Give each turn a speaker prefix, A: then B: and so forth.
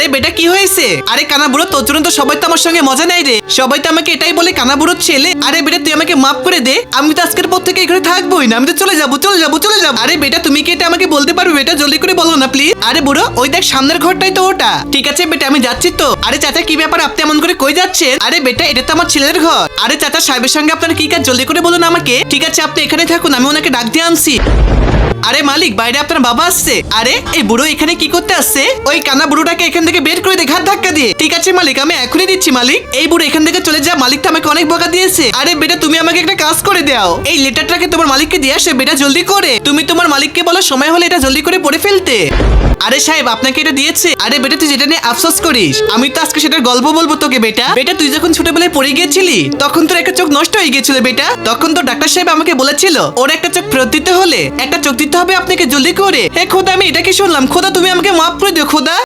A: আরে বেটা কি হয়েছে? আরে কানা বুড়ো, তোর জন্য তো সবাই তো আমার সঙ্গে মজা নেয় রে। সবাই তো আমাকে এটাই বলে কানা বুড়োর ছেলে। আরে বেটা তুই আমাকে মাফ করে দে, আমি তো আজকের পর থেকে এখানে থাকবোই না, আমি তো চলে যাবো। আরে বেটা তুমি কি এটা আমাকে বলতে পারবে? বেটা জলদি করে বলো না প্লিজ। আরে বুড়ো, ওই দেখ সামনের ঘরটাই তো ওটা। ঠিক আছে বেটা, আমি যাচ্ছি তো। আরে চাচা কি ব্যাপার, আপনি এমন করে কই যাচ্ছেন? আরে বেটা এটা তো আমার ছেলের ঘর। আরে চাচা সাহেবের সঙ্গে আপনার কি কাজ, জলদি করে বলুন আমাকে। ঠিক আছে আপনি এখানে থাকুন, আমি ওনাকে ডাক দিয়ে আনছি। আরে মালিক, বাইরে আপনার বাবা আসছে। আরে এই বুড়ো এখানে কি করতে আসছে? ওই কানা বুড়োটাকে এখান থেকে বের করে দে ঘাট ধাক্কা দিয়ে। ঠিক আছে মালিক, আমি এখনই দিচ্ছি মালিক। এই বুড়ো এখান থেকে চলে যা, মালিক তো আমাকে অনেক বকা দিয়েছে। আরে বেটা তুমি আমাকে একটা কাজ করে দাও, এই লেটারটাকে তোমার মালিককে দিয়ে আসে বেটা, জলদি করে। তুমি তোমার মালিককে বলো সময় হলে এটা জলদি করে পড়ে ফেলতে। আরে সাহেব আপনাকে এটা দিয়েছে। আরে বেটা তুই যেটা নিয়ে আফসোস করিস, আমি তো আজকে সেটার গল্প বলবো তোকে বেটা। বেটা তুই যখন ছোটবেলায় পড়ে গিয়েছিলি তখন তোর একটা চোখ নষ্ট হয়ে গিয়েছিল বেটা। তখন তো ডাক্তার সাহেব আমাকে বলেছিল ওর একটা চোখ ফেরত দিতে হলে একটা চোখ দিতে হবে আপনাকে, জলদি করে। হে খোদা, আমি এটা কি শুনলাম? খোদা তুমি আমাকে মাফ করে দিও খোদা।